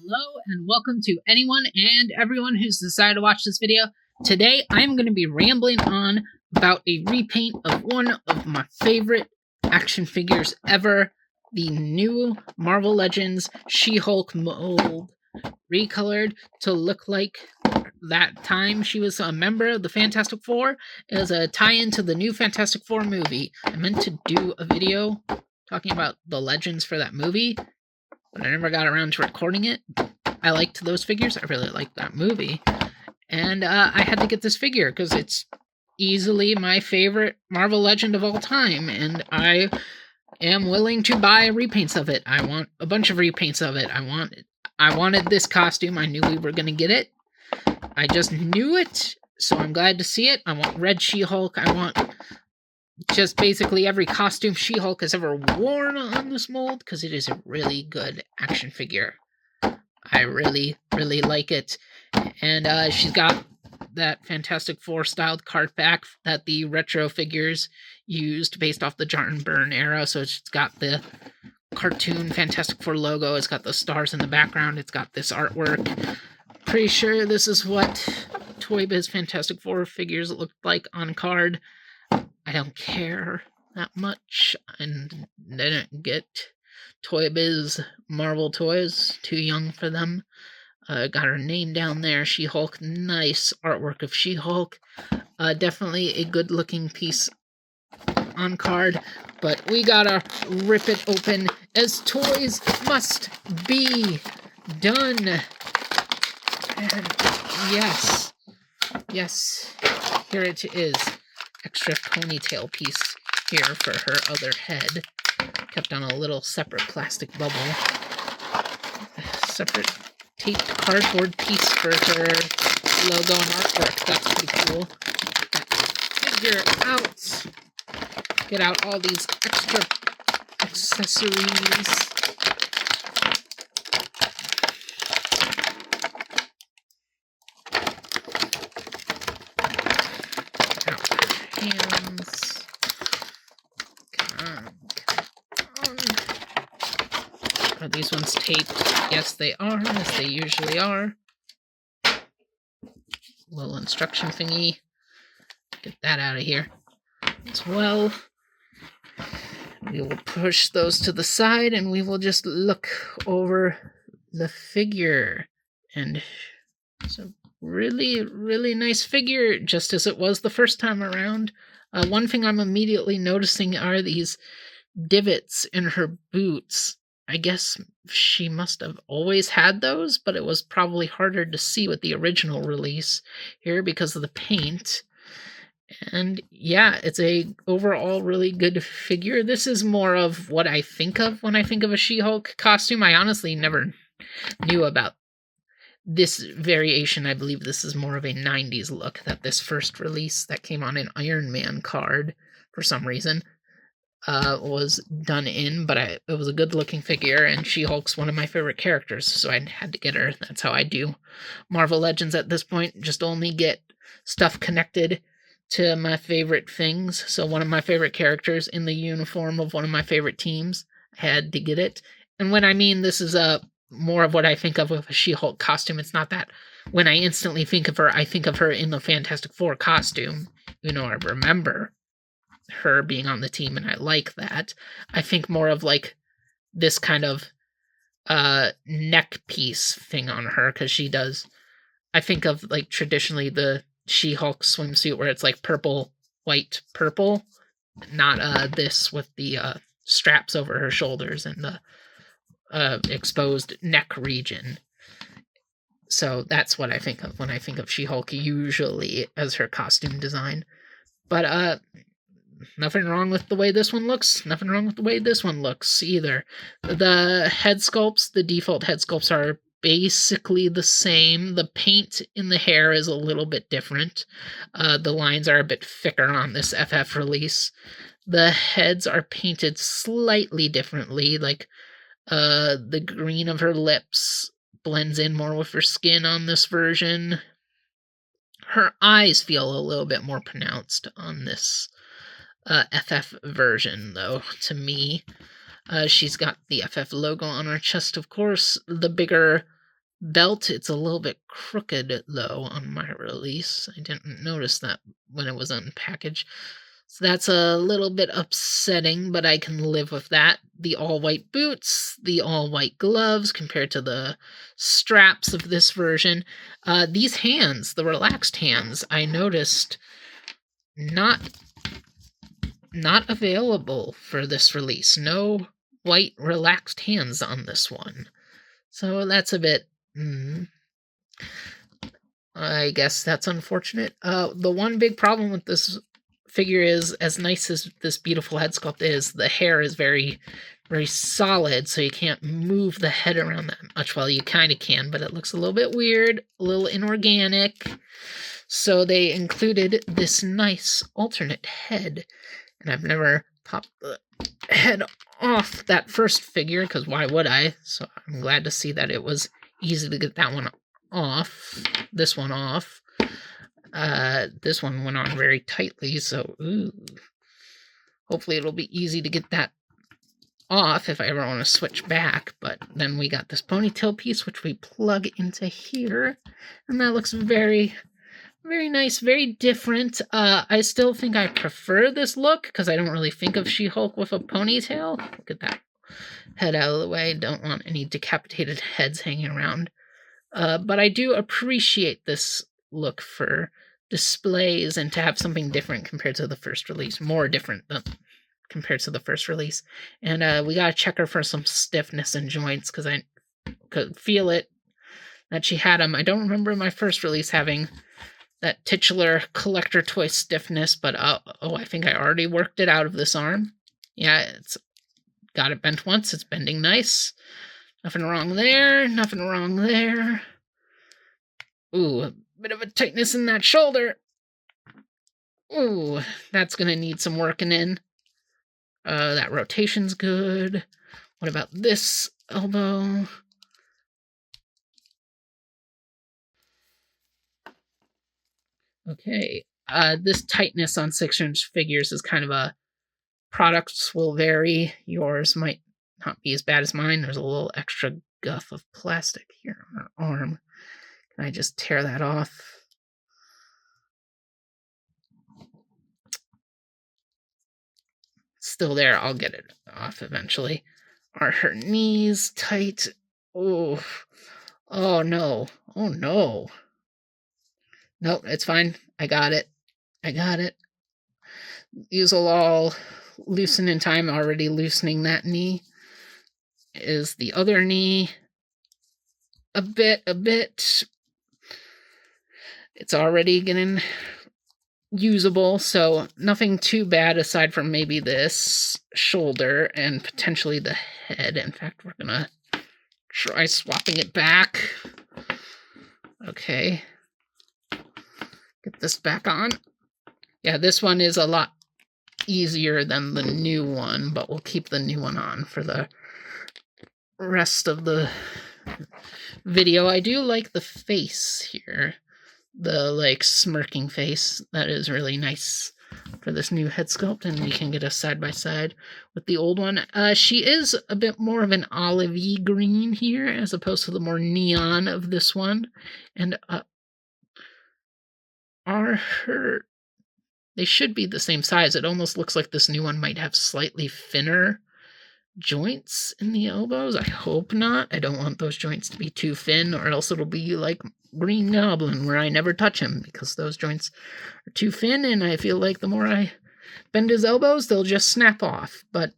Hello and welcome to anyone and everyone who's decided to watch this video. Today I'm going to be rambling on about a repaint of one of my favorite action figures ever, the new Marvel Legends She-Hulk mold, recolored to look like that time she was a member of the Fantastic Four as a tie-in to the new Fantastic Four movie. I meant to do a video talking about the legends for that movie, but I never got around to recording it. I liked those figures. I really liked that movie. And I had to get this figure because it's easily my favorite Marvel Legend of all time. And I am willing to buy repaints of it. I want a bunch of repaints of it. I wanted this costume. I knew we were going to get it. I just knew it. So I'm glad to see it. I want Red She-Hulk. I want just basically every costume She-Hulk has ever worn on this mold because it is a really good action figure. I really, really like it. And she's got that Fantastic Four styled card back that the retro figures used based off the John Byrne era. So it's got the cartoon Fantastic Four logo. It's got the stars in the background. It's got this artwork. Pretty sure this is what Toy Biz Fantastic Four figures looked like on card. I don't care that much. And didn't get Toy Biz Marvel toys. Too young for them. Got her name down there. She-Hulk. Nice artwork of She-Hulk. Definitely a good-looking piece on card. But we gotta rip it open as toys must be done. And yes. Yes. Here it is. Extra ponytail piece here for her other head. Kept on a little separate plastic bubble. Separate taped cardboard piece for her logo and artwork. That's pretty cool. Figure out. Get out all these extra accessories. Hands. Come on. Are these ones taped? Yes, they are, as they usually are. Little instruction thingy. Get that out of here as well. We will push those to the side and we will just look over the figure. And it's a really, really nice figure, just as it was the first time around. One thing I'm immediately noticing are these divots in her boots. I guess she must have always had those, but it was probably harder to see with the original release here because of the paint. And yeah, it's a overall really good figure. This is more of what I think of when I think of a She-Hulk costume. I honestly never knew about this variation. I believe this is more of a 90s look that this first release that came on an Iron Man card for some reason was done in, but it was a good looking figure, and She-Hulk's one of my favorite characters, so I had to get her. That's how I do Marvel Legends at this point, just only get stuff connected to my favorite things. So one of my favorite characters in the uniform of one of my favorite teams, I had to get it. And when I mean this is more of what I think of with a She-Hulk costume, it's not that when I instantly think of her, I think of her in the Fantastic Four costume. You know, I remember her being on the team and I like that. I think more of like this kind of neck piece thing on her, because she does, I think of like traditionally the She-Hulk swimsuit where it's like purple, white, purple, not this with the straps over her shoulders and the exposed neck region. So that's what I think of when I think of She-Hulk usually as her costume design. But nothing wrong with the way this one looks. Nothing wrong with the way this one looks either. The head sculpts, the default head sculpts are basically the same. The paint in the hair is a little bit different. The lines are a bit thicker on this FF release. The heads are painted slightly differently, like the green of her lips blends in more with her skin on this version. Her eyes feel a little bit more pronounced on this FF version, though, to me. She's got the FF logo on her chest, of course. The bigger belt. It's a little bit crooked, though, on my release. I didn't notice that when it was unpackaged. So that's a little bit upsetting, but I can live with that. The all-white boots, the all-white gloves compared to the straps of this version. These hands, the relaxed hands, I noticed not available for this release. No white relaxed hands on this one. So that's a bit... I guess that's unfortunate. The one big problem with this figure is, as nice as this beautiful head sculpt is, the hair is very, very solid, so you can't move the head around that much. Well, you kind of can, but it looks a little bit weird, a little inorganic. So they included this nice alternate head, and I've never popped the head off that first figure, because why would I? So I'm glad to see that it was easy to get that one off, this one off. This one went on very tightly, so hopefully it'll be easy to get that off if I ever want to switch back. But then we got this ponytail piece, which we plug into here, and that looks very, very nice, very different. I still think I prefer this look, because I don't really think of She-Hulk with a ponytail. Look at that head out of the way. Don't want any decapitated heads hanging around. But I do appreciate this look for displays and to have something different compared to the first release. More different than compared to the first release. And we gotta check her for some stiffness in joints, because I could feel it that she had them. I don't remember my first release having that titular collector toy stiffness, but I think I already worked it out of this arm. Yeah, it's got it bent once. It's bending nice. Nothing wrong there. Nothing wrong there. Ooh, a bit of a tightness in that shoulder. Ooh, that's going to need some working in. That rotation's good. What about this elbow? Okay. This tightness on 6-inch figures is kind of a... Products will vary. Yours might not be as bad as mine. There's a little extra guff of plastic here on her arm. Can I just tear that off? Still there. I'll get it off eventually. Are her knees tight? Oh no. Oh no. Nope, it's fine. I got it. These will all loosen in time. Already loosening that knee. Is the other knee a bit. It's already getting usable, so nothing too bad aside from maybe this shoulder and potentially the head. In fact, we're gonna try swapping it back. Okay. Get this back on. Yeah, this one is a lot easier than the new one, but we'll keep the new one on for the rest of the video. I do like the face here. The, like, smirking face. That is really nice for this new head sculpt, and we can get a side-by-side with the old one. She is a bit more of an olive-y green here, as opposed to the more neon of this one. And, they should be the same size. It almost looks like this new one might have slightly thinner joints in the elbows. I hope not. I don't want those joints to be too thin, or else it'll be like Green Goblin, where I never touch him, because those joints are too thin, and I feel like the more I bend his elbows, they'll just snap off. But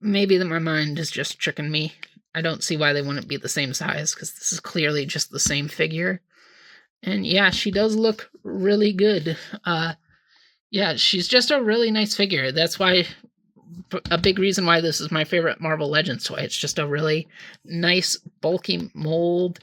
maybe my mind is just tricking me. I don't see why they wouldn't be the same size, because this is clearly just the same figure. And yeah, she does look really good. Yeah, she's just a really nice figure. That's why, a big reason why this is my favorite Marvel Legends toy. It's just a really nice, bulky mold.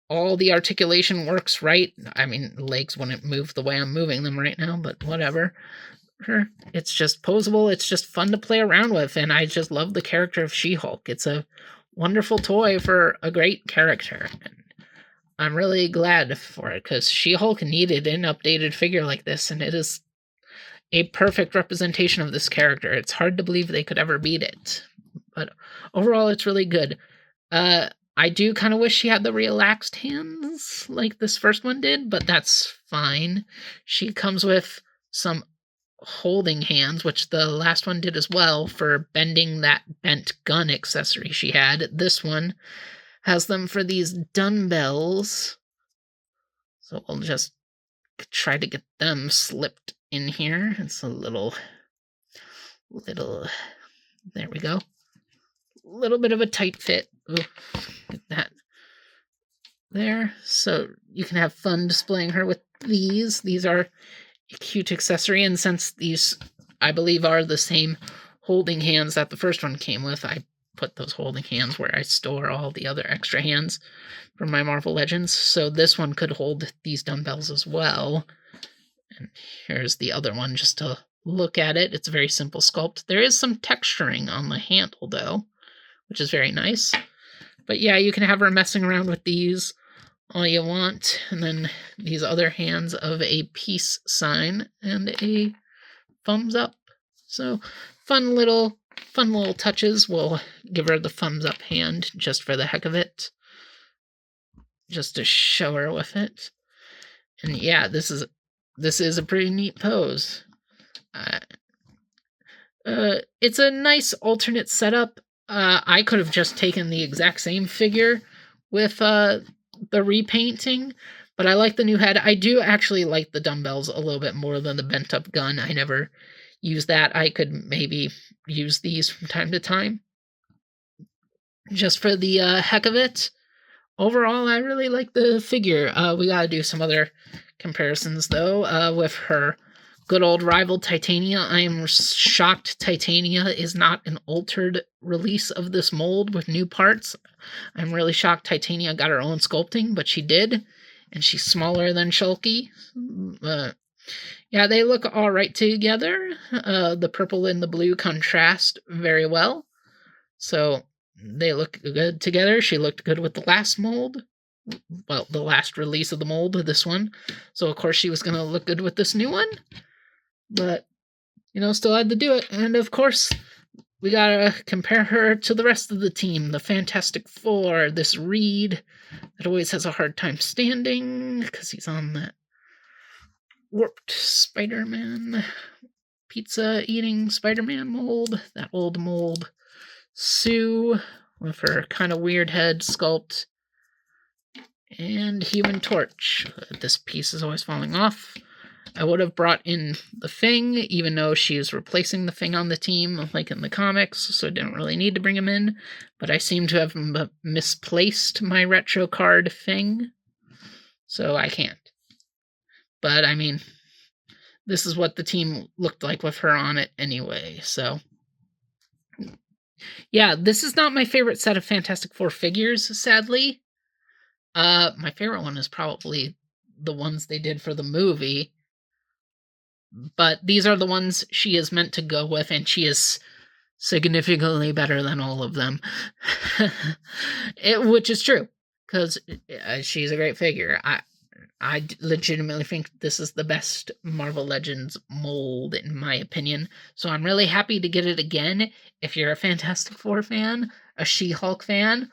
All the articulation works right. I mean, legs wouldn't move the way I'm moving them right now, but whatever. It's just posable. It's just fun to play around with, and I just love the character of She-Hulk. It's a wonderful toy for a great character. And I'm really glad for it, because She-Hulk needed an updated figure like this, and it is a perfect representation of this character. It's hard to believe they could ever beat it. But overall, it's really good. I do kind of wish she had the relaxed hands like this first one did, but that's fine. She comes with some holding hands, which the last one did as well, for bending that bent gun accessory she had. This one has them for these dumbbells. So we'll just try to get them slipped in here. It's a little, there we go. A little bit of a tight fit. Ooh, get that there. So you can have fun displaying her with these. These are a cute accessory, and since these, I believe, are the same holding hands that the first one came with, I put those holding hands where I store all the other extra hands from my Marvel Legends. So this one could hold these dumbbells as well. And here's the other one just to look at it. It's a very simple sculpt. There is some texturing on the handle though, which is very nice. But yeah, you can have her messing around with these all you want. And then these other hands of a peace sign and a thumbs up. So fun little touches. We'll give her the thumbs up hand just for the heck of it, just to show her with it. And yeah, this is a pretty neat pose. It's a nice alternate setup. I could have just taken the exact same figure with the repainting, but I like the new head. I do actually like the dumbbells a little bit more than the bent up gun. I never use that. I could maybe use these from time to time just for the heck of it. Overall, I really like the figure. We gotta do some other comparisons though with her good old rival Titania. I am shocked Titania is not an altered release of this mold with new parts. I'm really shocked Titania got her own sculpting, but she did, and she's smaller than Shulky. Yeah, they look all right together. The purple and the blue contrast very well, so they look good together. She looked good with the last mold. Well, the last release of the mold, this one. So, of course, she was going to look good with this new one. But, still had to do it. And, of course, we got to compare her to the rest of the team. The Fantastic Four. This Reed that always has a hard time standing because he's on that warped Spider-Man, pizza-eating Spider-Man mold. That old mold. Sue with her kind of weird head sculpt. And Human Torch. This piece is always falling off. I would have brought in the Thing, even though she is replacing the Thing on the team, like in the comics, so I didn't really need to bring him in. But I seem to have misplaced my retro card Thing, so I can't. But, I mean, this is what the team looked like with her on it anyway, so... Yeah, this is not my favorite set of Fantastic Four figures, sadly. My favorite one is probably the ones they did for the movie. But these are the ones she is meant to go with, and she is significantly better than all of them. Which is true, because she's a great figure. I legitimately think this is the best Marvel Legends mold, in my opinion. So I'm really happy to get it again. If you're a Fantastic Four fan, a She-Hulk fan,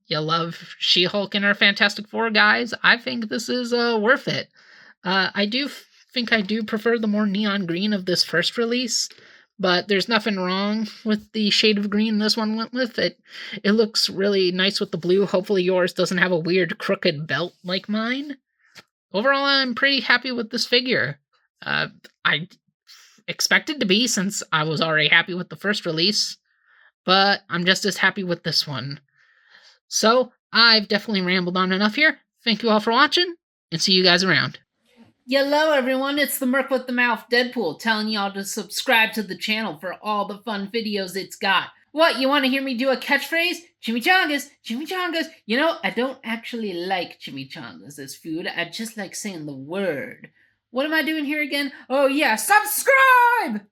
you love She-Hulk and her Fantastic Four guys, I think this is worth it. I do think I do prefer the more neon green of this first release, but there's nothing wrong with the shade of green this one went with. It looks really nice with the blue. Hopefully yours doesn't have a weird crooked belt like mine. Overall, I'm pretty happy with this figure. I expected to be, since I was already happy with the first release, but I'm just as happy with this one. So, I've definitely rambled on enough here. Thank you all for watching, and see you guys around. Hello everyone, it's the Merc with the Mouth Deadpool telling y'all to subscribe to the channel for all the fun videos it's got. What, you want to hear me do a catchphrase? Chimichangas, chimichangas. I don't actually like chimichangas as food, I just like saying the word. What am I doing here again? Oh yeah, subscribe!